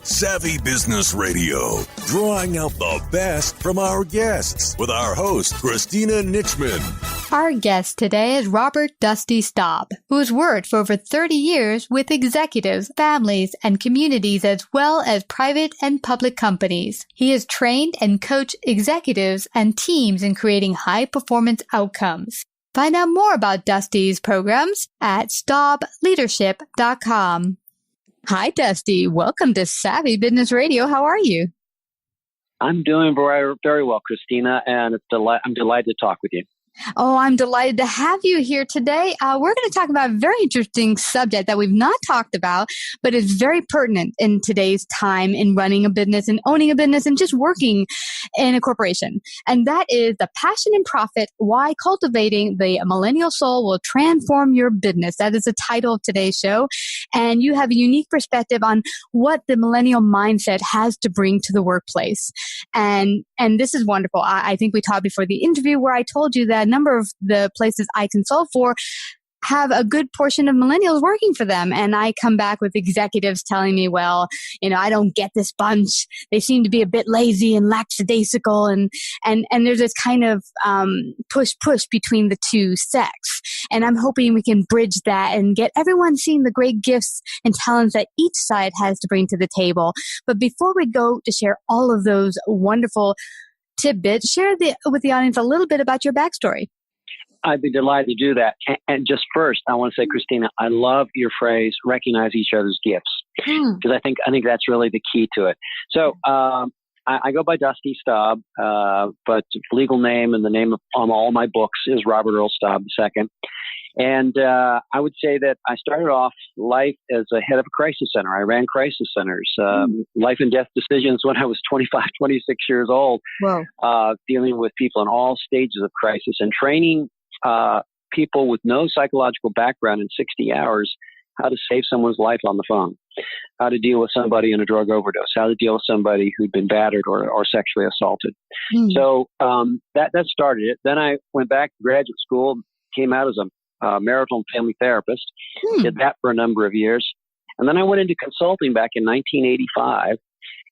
Savvy Business Radio, drawing out the best from our guests with our host, Christina Nichman. Our guest today is Robert Dusty Staub, who has worked for over 30 years with executives, families, and communities, as well as private and public companies. He has trained and coached executives and teams in creating high-performance outcomes. Find out more about Dusty's programs at staubleadership.com. Hi, Dusty. Welcome to Savvy Business Radio. How are you? I'm doing very, very well, Christina, and I'm delighted to talk with you. Oh, I'm delighted to have you here today. We're going to talk about a very interesting subject that we've not talked about, but is very pertinent in today's time in running a business and owning a business and just working in a corporation. And that is the passion and profit, why cultivating the millennial soul will transform your business. That is the title of today's show. And you have a unique perspective on what the millennial mindset has to bring to the workplace. And this is wonderful. I think we talked before the interview where I told you that a number of the places I consult for have a good portion of millennials working for them. And I come back with executives telling me, well, I don't get this bunch. They seem to be a bit lazy and lackadaisical. And there's this kind of push between the two sects. And I'm hoping we can bridge that and get everyone seeing the great gifts and talents that each side has to bring to the table. But before we go to share all of those wonderful tidbits, share with the audience a little bit about your backstory. I'd be delighted to do that. And just first, I want to say, Christina, I love your phrase, recognize each other's gifts, because I think that's really the key to it. So I go by Dusty Staub, but legal name and the name on all my books is Robert Earl Staub II. And I would say that I started off life as a head of a crisis center. I ran crisis centers, life and death decisions when I was 25, 26 years old, dealing with people in all stages of crisis and training people with no psychological background in 60 hours how to save someone's life on the phone, how to deal with somebody in a drug overdose, how to deal with somebody who'd been battered or sexually assaulted. So that started it. Then I went back to graduate school, came out as a marital and family therapist, did that for a number of years. And then I went into consulting back in 1985,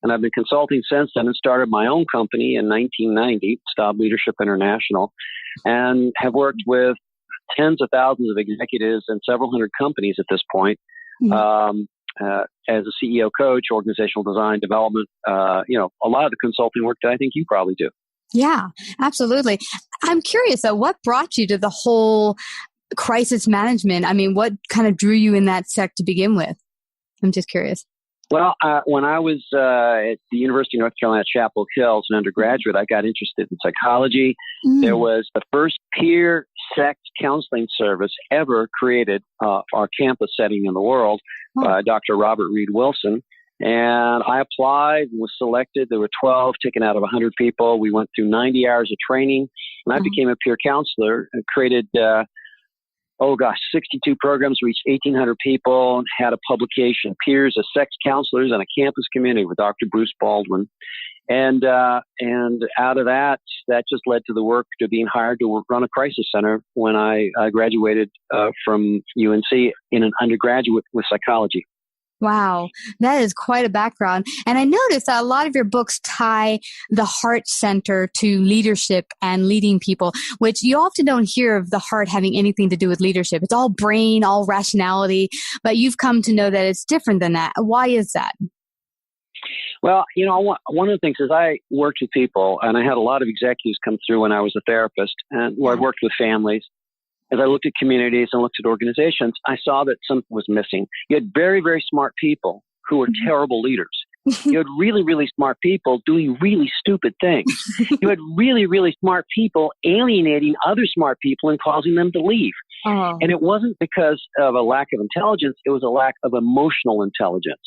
and I've been consulting since then and started my own company in 1990, Staub Leadership International, and have worked with tens of thousands of executives and several hundred companies at this point, as a CEO coach, organizational design, development, a lot of the consulting work that I think you probably do. Yeah, absolutely. I'm curious, though, what brought you to the whole crisis management? I mean, what kind of drew you in that sect to begin with? I'm just curious. Well, when I was at the University of North Carolina at Chapel Hill as an undergraduate, I got interested in psychology. There was the first peer sect counseling service ever created for our campus setting in the world by Dr. Robert Reed Wilson. And I applied and was selected. There were 12 taken out of 100 people. We went through 90 hours of training, and I became a peer counselor and created 62 programs, reached 1,800 people, had a publication, Peers as Sex Counselors and a Campus Community with Dr. Bruce Baldwin. And out of that just led to the work to being hired to run a crisis center when I graduated from UNC in an undergraduate with psychology. Wow, that is quite a background. And I noticed that a lot of your books tie the heart center to leadership and leading people, which you often don't hear of the heart having anything to do with leadership. It's all brain, all rationality, but you've come to know that it's different than that. Why is that? Well, one of the things is I worked with people, and I had a lot of executives come through when I was a therapist, and where I worked with families. As I looked at communities and looked at organizations, I saw that something was missing. You had very, very smart people who were terrible leaders. You had really, really smart people doing really stupid things. You had really, really smart people alienating other smart people and causing them to leave. And it wasn't because of a lack of intelligence. It was a lack of emotional intelligence.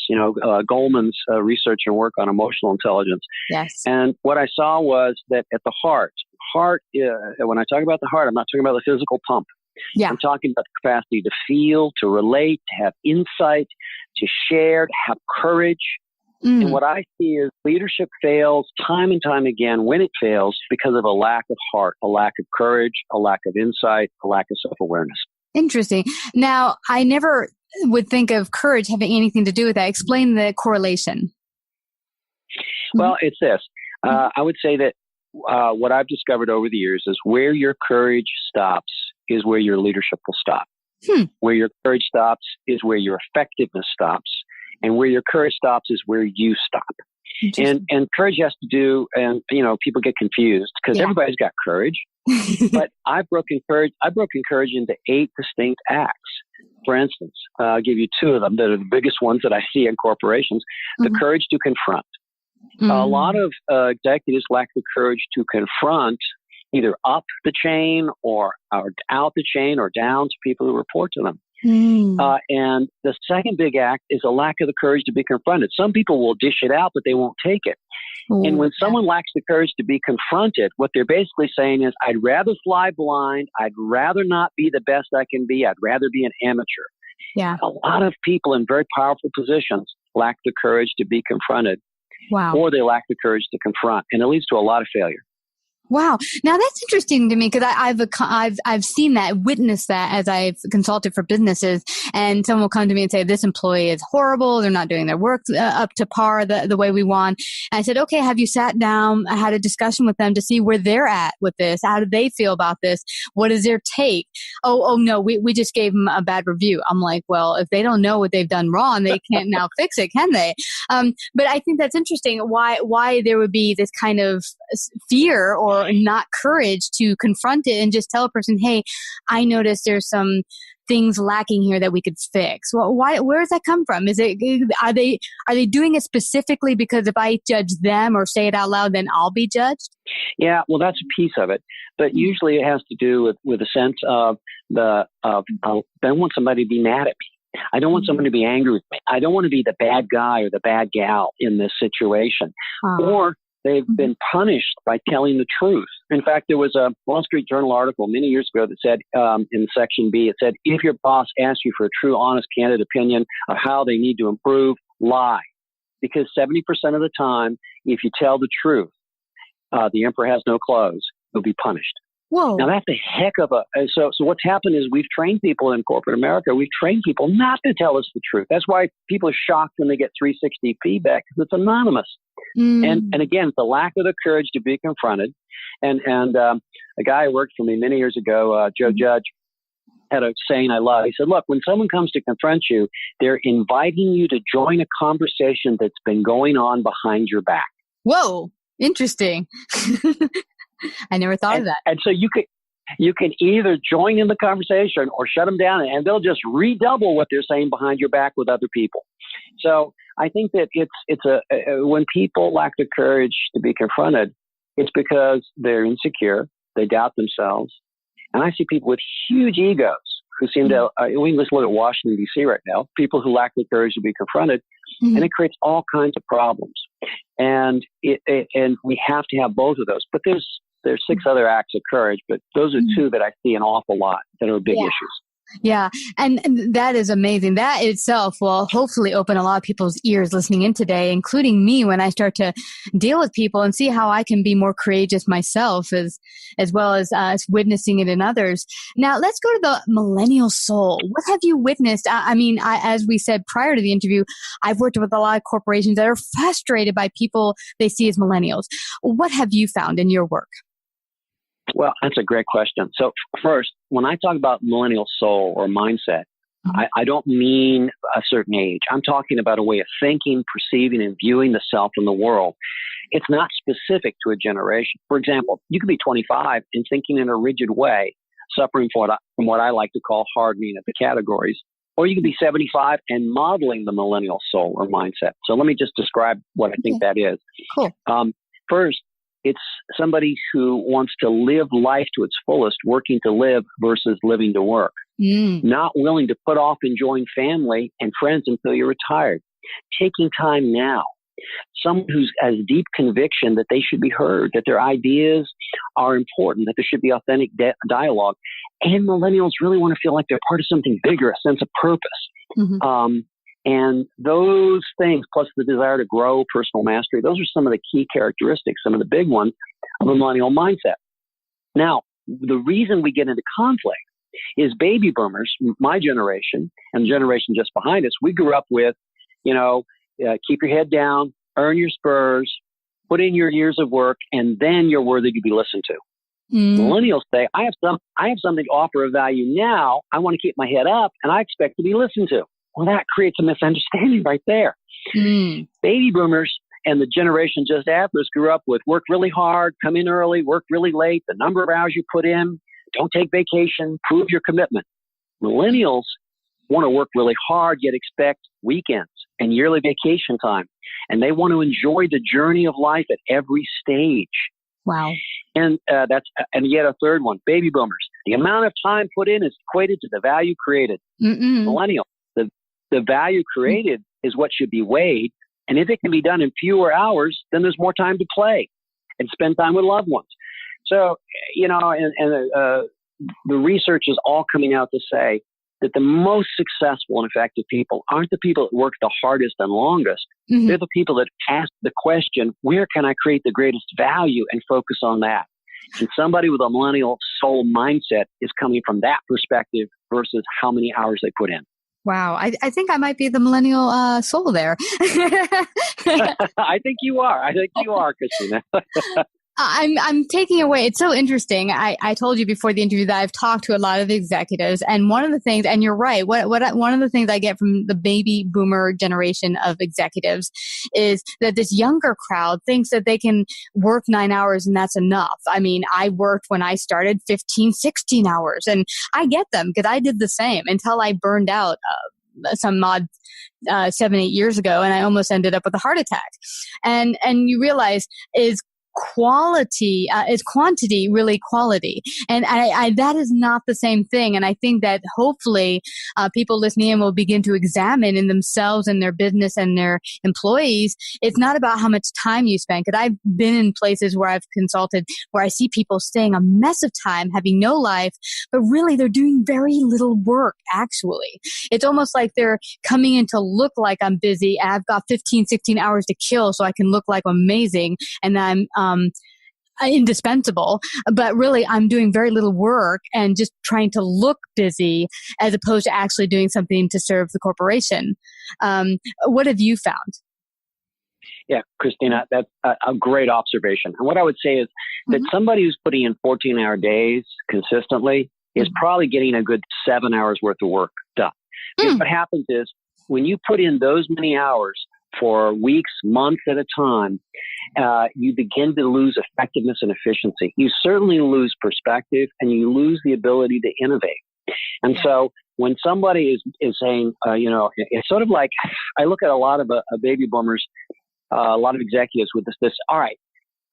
Goldman's research and work on emotional intelligence. Yes. And what I saw was that at the heart, when I talk about the heart, I'm not talking about the physical pump. Yeah. I'm talking about the capacity to feel, to relate, to have insight, to share, to have courage. And what I see is leadership fails time and time again when it fails because of a lack of heart, a lack of courage, a lack of insight, a lack of self-awareness. Interesting. Now, I never would think of courage having anything to do with that. Explain the correlation. Well, it's this. I would say that what I've discovered over the years is where your courage stops is where your leadership will stop. Where your courage stops is where your effectiveness stops. And where your courage stops is where you stop. And courage has to do, and people get confused because everybody's got courage. But I've broken courage into 8 distinct acts. For instance, I'll give you 2 of them that are the biggest ones that I see in corporations. The courage to confront. A lot of executives lack the courage to confront either up the chain or out the chain or down to people who report to them. And the second big act is a lack of the courage to be confronted. Some people will dish it out, but they won't take it. And when someone lacks the courage to be confronted, what they're basically saying is, I'd rather fly blind. I'd rather not be the best I can be. I'd rather be an amateur. Yeah. A lot of people in very powerful positions lack the courage to be confronted. Wow. Or they lack the courage to confront. And it leads to a lot of failure. Wow. Now that's interesting to me because I've seen that, witnessed that as I've consulted for businesses, and someone will come to me and say, this employee is horrible. They're not doing their work up to par the way we want. And I said, okay, have you sat down? I had a discussion with them to see where they're at with this. How do they feel about this? What is their take? Oh no, we just gave them a bad review. I'm like, well, if they don't know what they've done wrong, they can't now fix it, can they? But I think that's interesting. Why there would be this kind of fear or not courage to confront it and just tell a person, hey, I noticed there's some things lacking here that we could fix. Well, where does that come from? Are they doing it specifically because if I judge them or say it out loud, then I'll be judged? Yeah, well, that's a piece of it, but usually it has to do with a sense of I don't want somebody to be mad at me. I don't want someone to be angry with me. I don't want to be the bad guy or the bad gal in this situation. Or they've been punished by telling the truth. In fact, there was a Wall Street Journal article many years ago that said, in section B, it said, if your boss asks you for a true, honest, candid opinion of how they need to improve, lie. Because 70% of the time, if you tell the truth, the emperor has no clothes, you'll be punished. Whoa. Now that's a heck of so what's happened is we've trained people in corporate America. We've trained people not to tell us the truth. That's why people are shocked when they get 360 feedback because it's anonymous. And again, it's the lack of the courage to be confronted. And a guy who worked for me many years ago, Joe Judge, had a saying I love. He said, look, when someone comes to confront you, they're inviting you to join a conversation that's been going on behind your back. Whoa, interesting. I never thought of that. And so you can either join in the conversation or shut them down, and they'll just redouble what they're saying behind your back with other people. So I think that it's when people lack the courage to be confronted, it's because they're insecure, they doubt themselves, and I see people with huge egos who seem to. We can just look at Washington D.C. right now. People who lack the courage to be confronted, and it creates all kinds of problems. And and we have to have both of those. But there's 6 other acts of courage, but those are 2 that I see an awful lot that are big issues. Yeah. And that is amazing. That itself will hopefully open a lot of people's ears listening in today, including me, when I start to deal with people and see how I can be more courageous myself as well as witnessing it in others. Now, let's go to the millennial soul. What have you witnessed? As we said prior to the interview, I've worked with a lot of corporations that are frustrated by people they see as millennials. What have you found in your work? Well, that's a great question. So first, when I talk about millennial soul or mindset, I don't mean a certain age. I'm talking about a way of thinking, perceiving, and viewing the self and the world. It's not specific to a generation. For example, you could be 25 and thinking in a rigid way, suffering from what I like to call hardening of the categories. Or you could be 75 and modeling the millennial soul or mindset. So let me just describe what I think that is. Cool. First, it's somebody who wants to live life to its fullest, working to live versus living to work. Not willing to put off enjoying family and friends until you're retired. Taking time now. Someone who has deep conviction that they should be heard, that their ideas are important, that there should be authentic dialogue. And millennials really want to feel like they're part of something bigger, a sense of purpose. And those things, plus the desire to grow, personal mastery, those are some of the key characteristics, some of the big ones of a millennial mindset. Now, the reason we get into conflict is baby boomers, my generation and the generation just behind us, we grew up with, keep your head down, earn your spurs, put in your years of work, and then you're worthy to be listened to. Millennials say, I have something to offer of value now. I want to keep my head up, and I expect to be listened to. Well, that creates a misunderstanding right there. Baby boomers and the generation just after us grew up with work really hard, come in early, work really late, the number of hours you put in, don't take vacation, prove your commitment. Millennials want to work really hard, yet expect weekends and yearly vacation time. And they want to enjoy the journey of life at every stage. Wow. And yet a third one, baby boomers. The amount of time put in is equated to the value created. Millennial, the value created is what should be weighed. And if it can be done in fewer hours, then there's more time to play and spend time with loved ones. So, the research is all coming out to say that the most successful and effective people aren't the people that work the hardest and longest. They're the people that ask the question, where can I create the greatest value, and focus on that. And somebody with a millennial soul mindset is coming from that perspective versus how many hours they put in. Wow. I think I might be the millennial soul there. I think you are, Christina. I'm taking away. It's so interesting. I told you before the interview that I've talked to a lot of executives, and one of the things, and you're right, one of the things I get from the baby boomer generation of executives is that this younger crowd thinks that they can work 9 hours and that's enough. I mean, I worked when I started 15, 16 hours, and I get them because I did the same until I burned out some odd 7-8 years ago, and I almost ended up with a heart attack. And you realize is quantity really quality? And I that is not the same thing. And I think that hopefully people listening in will begin to examine in themselves and their business and their employees. It's not about how much time you spend. Because I've been in places where I've consulted where I see people staying a mess of time, having no life, but really they're doing very little work, actually. It's almost like they're coming in to look like I'm busy. I've got 15, 16 hours to kill so I can look like I'm amazing. And I'm indispensable, but really I'm doing very little work and just trying to look busy as opposed to actually doing something to serve the corporation. What have you found? Yeah, Christina, that's a great observation. And what I would say is that somebody who's putting in 14-hour days consistently is probably getting a good 7 hours worth of work done. Because what happens is when you put in those many hours for weeks, months at a time, you begin to lose effectiveness and efficiency. You certainly lose perspective, and you lose the ability to innovate. And so when somebody is saying, it's sort of like, I look at a lot of baby boomers, a lot of executives with this, all right,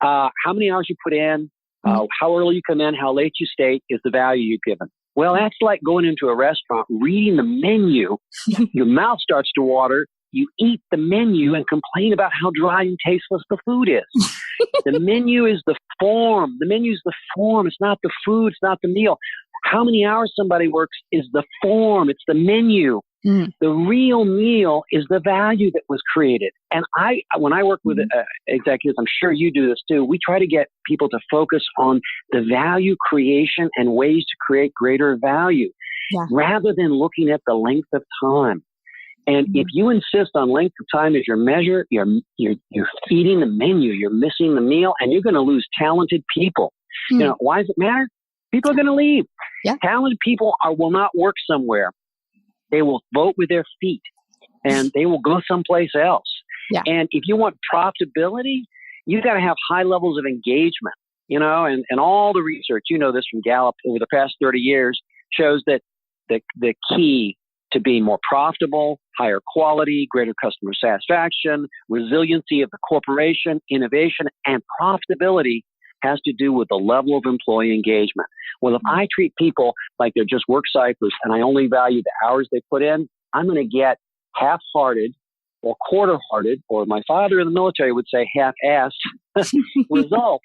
how many hours you put in, how early you come in, how late you stay is the value you've given. Well, that's like going into a restaurant, reading the menu, your mouth starts to water, you eat the menu and complain about how dry and tasteless the food is. The menu is the form. The menu is the form. It's not the food. It's not the meal. How many hours somebody works is the form. It's the menu. The real meal is the value that was created. And when I work with executives, I'm sure you do this too, we try to get people to focus on the value creation and ways to create greater value rather than looking at the length of time. And if you insist on length of time as your measure, you're feeding the menu, you're missing the meal, and you're going to lose talented people. Why does it matter? People are going to leave. Talented people will not work somewhere. They will vote with their feet, and they will go someplace else. And if you want profitability, you got to have high levels of engagement. And all the research, this from Gallup over the past 30 years, shows that the key to being more profitable, higher quality, greater customer satisfaction, resiliency of the corporation, innovation, and profitability has to do with the level of employee engagement. Well, if I treat people like they're just work ciphers and I only value the hours they put in, I'm going to get half-hearted or quarter-hearted, or my father in the military would say half-assed results.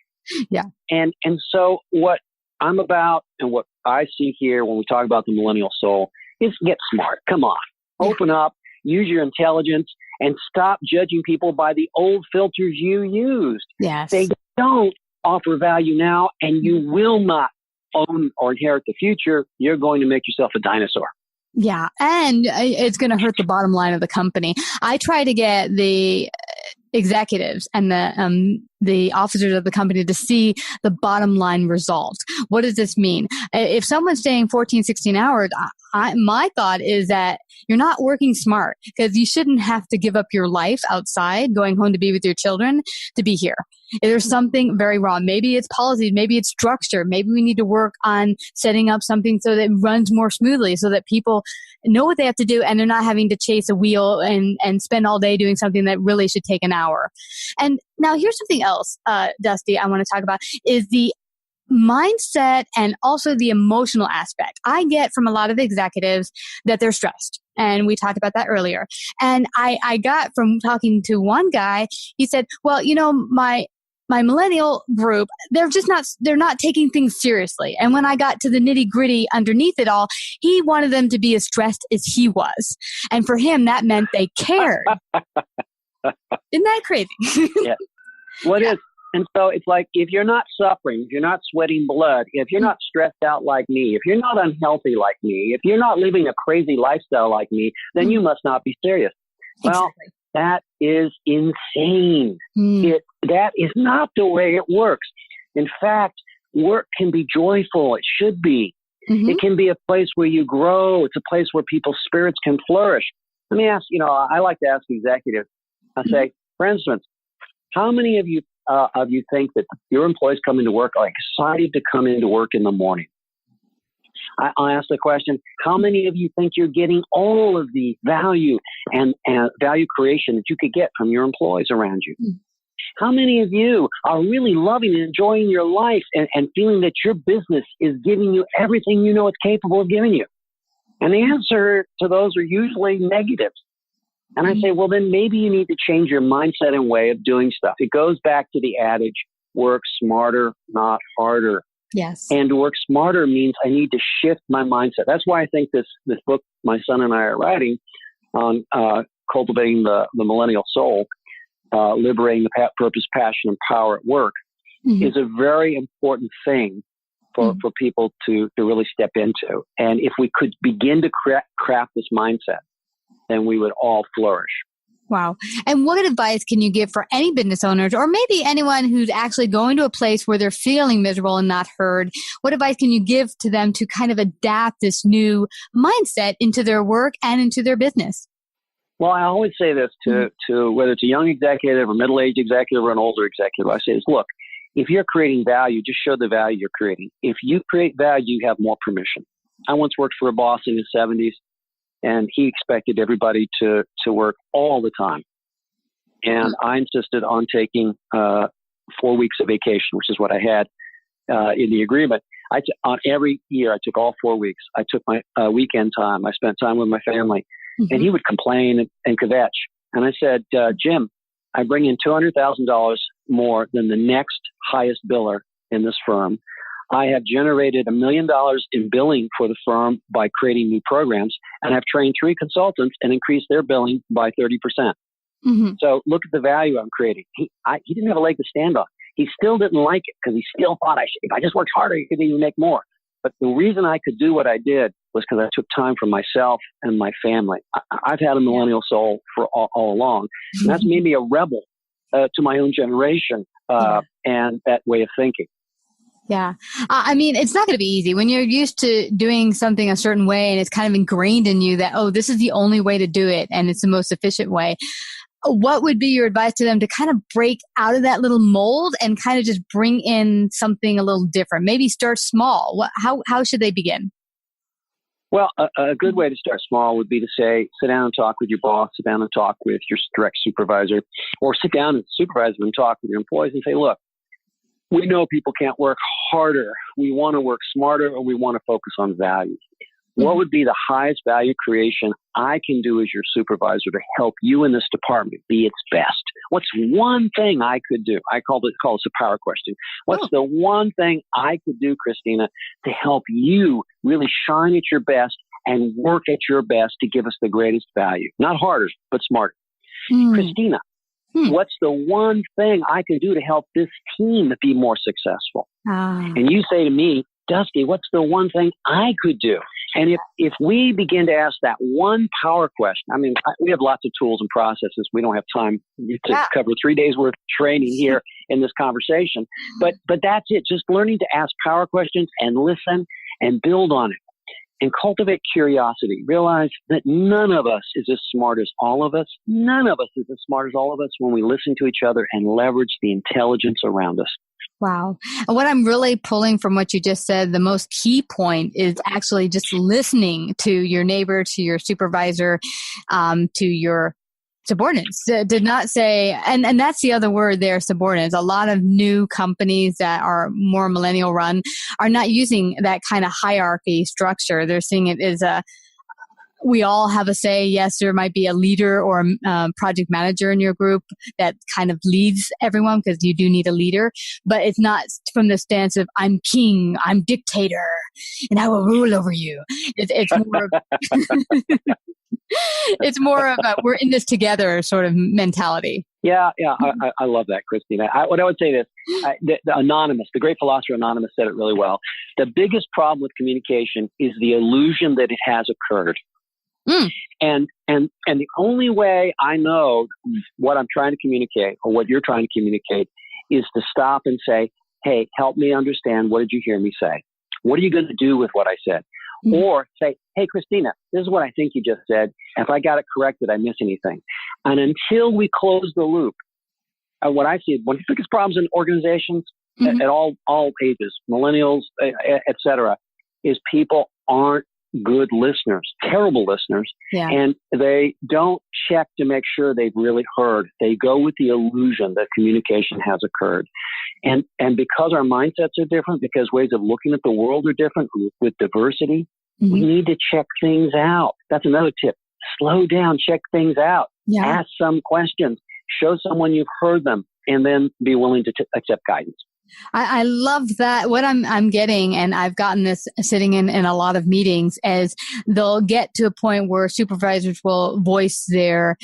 And so what I'm about and what I see here when we talk about the millennial soul is get smart. Come on. Open up, use your intelligence, and stop judging people by the old filters you used. They don't offer value now, and you will not own or inherit the future. You're going to make yourself a dinosaur. Yeah, and it's going to hurt the bottom line of the company. I try to get the executives and the officers of the company to see the bottom line results. What does this mean? If someone's staying 14, 16 hours, my thought is that you're not working smart, because you shouldn't have to give up your life outside, going home to be with your children, to be here. There's something very wrong. Maybe it's policy, maybe it's structure. Maybe we need to work on setting up something so that it runs more smoothly, so that people know what they have to do and they're not having to chase a wheel and spend all day doing something that really should take an hour. And now here's something else, Dusty, I want to talk about is the mindset and also the emotional aspect. I get from a lot of executives that they're stressed. And we talked about that earlier. And I got from talking to one guy, he said, well, my millennial group, they're not taking things seriously. And when I got to the nitty gritty underneath it all, he wanted them to be as stressed as he was. And for him, that meant they cared. Isn't that crazy? Yeah. Well, it is. And so it's like, if you're not suffering, if you're not sweating blood, if you're not stressed out like me, if you're not unhealthy like me, if you're not living a crazy lifestyle like me, then you must not be serious. Well, Exactly. that is insane. That is not the way it works. In fact, work can be joyful. It should be. Mm-hmm. It can be a place where you grow. It's a place where people's spirits can flourish. Let me ask, I like to ask executives, I say, for instance, how many of you think that your employees coming to work are excited to come into work in the morning? I'll ask the question, how many of you think you're getting all of the value and value creation that you could get from your employees around you? How many of you are really loving and enjoying your life and feeling that your business is giving you everything you know it's capable of giving you? And the answer to those are usually negatives. And I say, well, then maybe you need to change your mindset and way of doing stuff. It goes back to the adage, work smarter, not harder. Yes. And to work smarter means I need to shift my mindset. That's why I think this book my son and I are writing on cultivating the millennial soul, liberating the purpose, passion, and power at work is a very important thing for people to really step into. And if we could begin to craft this mindset, then we would all flourish. Wow. And what advice can you give for any business owners, or maybe anyone who's actually going to a place where they're feeling miserable and not heard? What advice can you give to them to kind of adapt this new mindset into their work and into their business? Well, I always say this to whether it's a young executive or middle-aged executive or an older executive, I say this, look, if you're creating value, just show the value you're creating. If you create value, you have more permission. I once worked for a boss in his 70s. And he expected everybody to work all the time. And I insisted on taking 4 weeks of vacation, which is what I had in the agreement. On every year, I took all 4 weeks. I took my weekend time. I spent time with my family. And he would complain and kvetch. And I said, Jim, I bring in $200,000 more than the next highest biller in this firm. I have generated $1 million in billing for the firm by creating new programs, and I've trained 3 consultants and increased their billing by 30%. So look at the value I'm creating. He didn't have a leg to stand on. He still didn't like it because he still thought if I just worked harder, he could even make more. But the reason I could do what I did was because I took time for myself and my family. I've had a millennial soul for all along, and that's made me a rebel to my own generation and that way of thinking. Yeah. I mean, it's not going to be easy when you're used to doing something a certain way and it's kind of ingrained in you that, this is the only way to do it and it's the most efficient way. What would be your advice to them to kind of break out of that little mold and kind of just bring in something a little different? Maybe start small. How should they begin? Well, a good way to start small would be to say, sit down and talk with your boss, sit down and talk with your direct supervisor, or sit down and supervise and talk with your employees and say, look, we know people can't work harder. We want to work smarter, or we want to focus on value. What would be the highest value creation I can do as your supervisor to help you in this department be its best? What's one thing I could do? I call this a power question. What's the one thing I could do, Christina, to help you really shine at your best and work at your best to give us the greatest value? Not harder, but smarter. Christina, what's the one thing I can do to help this team be more successful? And you say to me, Dusty, what's the one thing I could do? And if we begin to ask that one power question, I mean, we have lots of tools and processes. We don't have time to cover 3 days worth of training here in this conversation. But that's it. Just learning to ask power questions and listen and build on it. And cultivate curiosity. Realize that none of us is as smart as all of us. None of us is as smart as all of us when we listen to each other and leverage the intelligence around us. Wow. And what I'm really pulling from what you just said, the most key point is actually just listening to your neighbor, to your supervisor, to your subordinates. Did not say, and that's the other word there, subordinates. A lot of new companies that are more millennial run are not using that kind of hierarchy structure. They're seeing it as we all have a say. Yes, there might be a leader or a project manager in your group that kind of leads everyone, because you do need a leader, but it's not from the stance of I'm king, I'm dictator, and I will rule over you. It's more of it's more of a we're in this together sort of mentality. Yeah, I love that, Christina. What I would say is, the Anonymous, the great philosopher Anonymous said it really well. The biggest problem with communication is the illusion that it has occurred. And the only way I know what I'm trying to communicate or what you're trying to communicate is to stop and say, hey, help me understand. What did you hear me say? What are you going to do with what I said? Or say, hey, Christina, this is what I think you just said. If I got it correct, did I miss anything? And until we close the loop, what I see, one of the biggest problems in organizations at all ages, millennials, et cetera, is people aren't good listeners, terrible listeners, and they don't check to make sure they've really heard. They go with the illusion that communication has occurred. And because our mindsets are different, because ways of looking at the world are different with diversity, we need to check things out. That's another tip. Slow down, check things out. Ask some questions, show someone you've heard them, and then be willing to accept guidance. I love that. What I'm getting, and I've gotten this sitting in a lot of meetings, is they'll get to a point where supervisors will voice their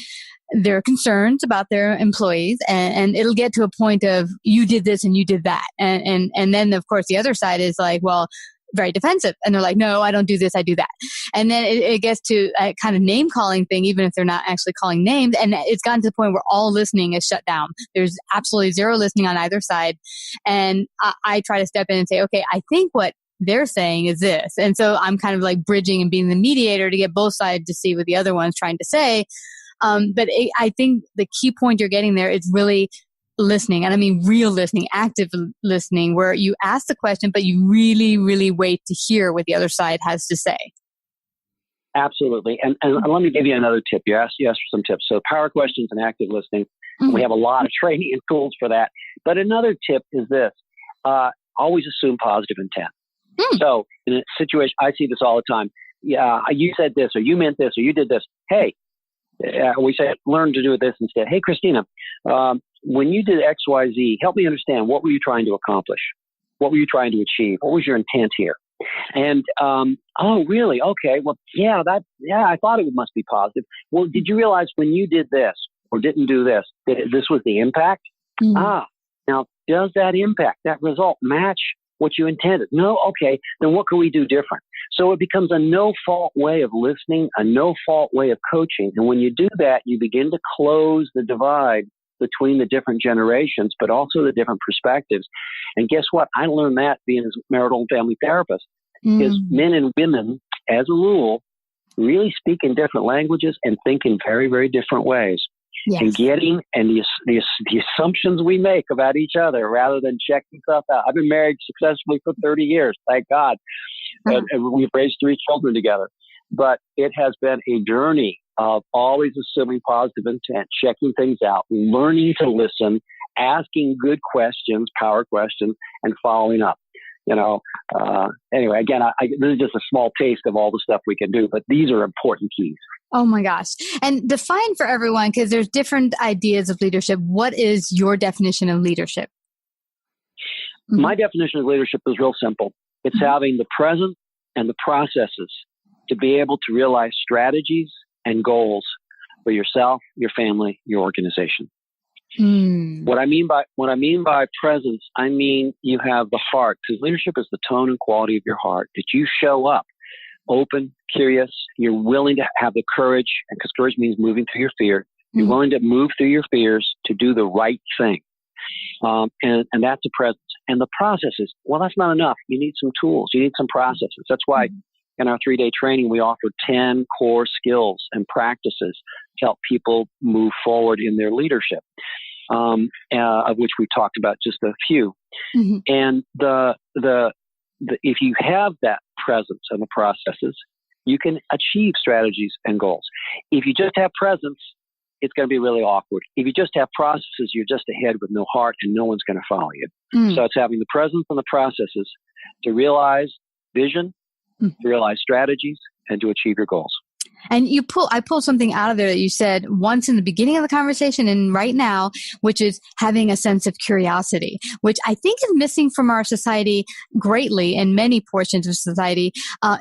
concerns about their employees, and it'll get to a point of you did this and you did that, and then of course the other side is like, well, very defensive, and they're like, no, I don't do this, I do that, and then it gets to a kind of name calling thing, even if they're not actually calling names, and it's gotten to the point where all listening is shut down. There's absolutely zero listening on either side, and I try to step in and say, okay, I think what they're saying is this, and so I'm kind of like bridging and being the mediator to get both sides to see what the other one's trying to say. But I think the key point you're getting there is really listening. And I mean real listening, active listening, where you ask the question, but you really, really wait to hear what the other side has to say. Absolutely. And let me give you another tip. You asked for some tips. So power questions and active listening. We have a lot of training and tools for that. But another tip is this. Always assume positive intent. So in a situation, I see this all the time. Yeah, you said this, or you meant this, or you did this. Hey, we say, learn to do this instead. Hey, Christina, when you did X, Y, Z, help me understand, what were you trying to accomplish? What were you trying to achieve? What was your intent here? And, oh, really? Okay. Well, I thought it must be positive. Well, did you realize when you did this or didn't do this, that this was the impact? Now, does that impact, that result match what you intended? No? Okay. Then what can we do different? So it becomes a no-fault way of listening, a no-fault way of coaching. And when you do that, you begin to close the divide between the different generations, but also the different perspectives. And guess what? I learned that being a marital and family therapist, is men and women, as a rule, really speak in different languages and think in very, very different ways. And the assumptions we make about each other rather than checking stuff out. I've been married successfully for 30 years, thank God. And we've raised 3 children together. But it has been a journey of always assuming positive intent, checking things out, learning to listen, asking good questions, power questions, and following up. Anyway, again, this is just a small taste of all the stuff we can do, but these are important keys. Oh my gosh. And define for everyone, because there's different ideas of leadership. What is your definition of leadership? My definition of leadership is real simple. It's having the present and the processes to be able to realize strategies and goals for yourself, your family, your organization. What I mean by presence, I mean you have the heart, because leadership is the tone and quality of your heart, that you show up open, curious. You're willing to have the courage, because courage means moving through your fear. You're willing to move through your fears to do the right thing. And that's a presence. And the processes, well, that's not enough. You need some tools. You need some processes. That's why in our 3-day training, we offer 10 core skills and practices to help people move forward in their leadership, of which we talked about just a few. And if you have that presence and the processes, you can achieve strategies and goals. If you just have presence, it's going to be really awkward. If you just have processes, you're just ahead with no heart and no one's going to follow you. So it's having the presence and the processes to realize vision, to realize strategies, and to achieve your goals. And I pulled something out of there that you said once in the beginning of the conversation and right now, which is having a sense of curiosity, which I think is missing from our society greatly in many portions of society,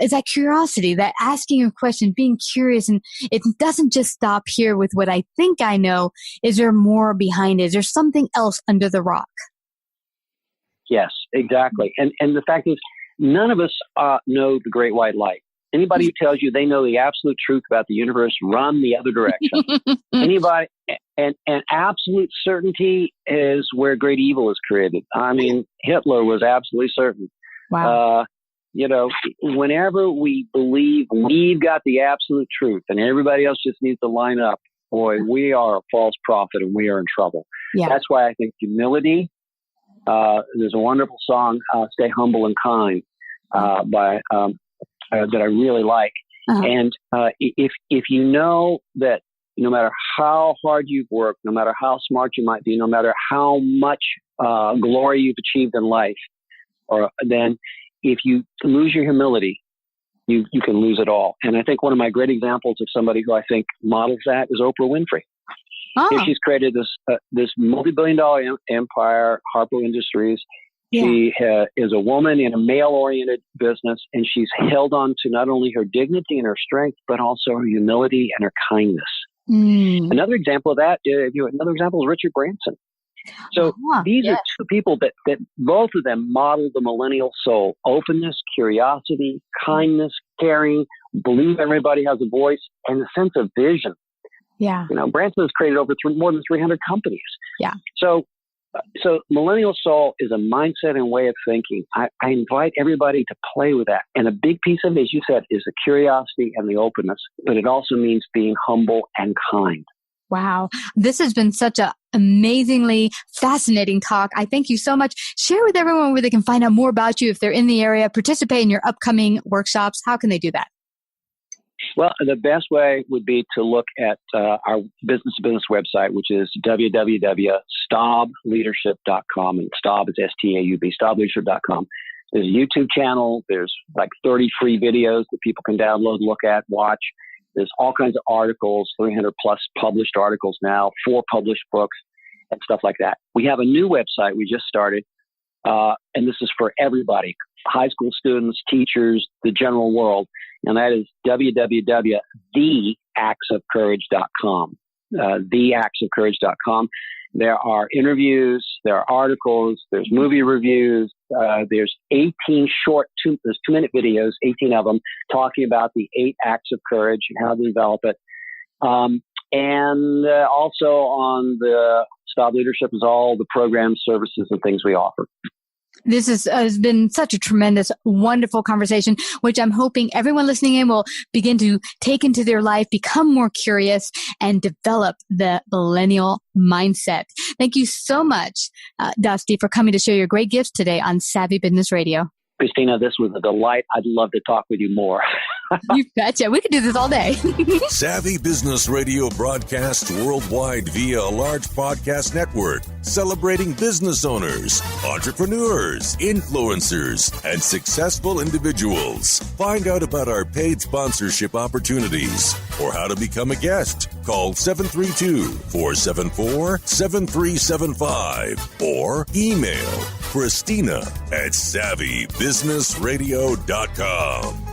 is that curiosity, that asking a question, being curious. And it doesn't just stop here with what I think I know. Is there more behind it? Is there something else under the rock? Yes, exactly. And the fact is, none of us know the great white light. Anybody who tells you they know the absolute truth about the universe, run the other direction. And absolute certainty is where great evil is created. I mean, Hitler was absolutely certain. Wow. Whenever we believe we've got the absolute truth and everybody else just needs to line up, boy, we are a false prophet and we are in trouble. Yeah. That's why I think humility, there's a wonderful song, Stay Humble and Kind, that I really like. And if you know that no matter how hard you've worked, no matter how smart you might be, no matter how much glory you've achieved in life, then if you lose your humility, you can lose it all. And I think one of my great examples of somebody who I think models that is Oprah Winfrey. She's created this multi-billion-dollar empire, Harpo Industries. Yeah. She is a woman in a male-oriented business, and she's held on to not only her dignity and her strength, but also her humility and her kindness. Another example of that, another example is Richard Branson. So these are two people that both of them model the millennial soul: openness, curiosity, kindness, caring, believe everybody has a voice, and a sense of vision. Yeah. Branson has created more than 300 companies. Yeah. So millennial soul is a mindset and way of thinking. I invite everybody to play with that. And a big piece of it, as you said, is the curiosity and the openness, but it also means being humble and kind. Wow. This has been such an amazingly fascinating talk. I thank you so much. Share with everyone where they can find out more about you if they're in the area, participate in your upcoming workshops. How can they do that? Well, the best way would be to look at our business-to-business website, which is www.staubleadership.com. And Staub is S-T-A-U-B, staubleadership.com. There's a YouTube channel. There's like 30 free videos that people can download, look at, watch. There's all kinds of articles, 300 plus published articles now, 4 published books, and stuff like that. We have a new website we just started, and this is for everybody, high school students, teachers, the general world. And that is www.theactsofcourage.com. Theactsofcourage.com. There are interviews, there are articles, there's movie reviews, there's 18 there's 2-minute videos, 18 of them, talking about the 8 acts of courage and how to develop it. And also on the Staub Leadership is all the programs, services, and things we offer. This has been such a tremendous, wonderful conversation, which I'm hoping everyone listening in will begin to take into their life, become more curious, and develop the millennial mindset. Thank you so much, Dusty, for coming to share your great gifts today on Savvy Business Radio. Christina, this was a delight. I'd love to talk with you more. You betcha. We could do this all day. Savvy Business Radio broadcasts worldwide via a large podcast network, celebrating business owners, entrepreneurs, influencers, and successful individuals. Find out about our paid sponsorship opportunities or how to become a guest. Call 732-474-7375 or email Christina@savvybusinessradio.com.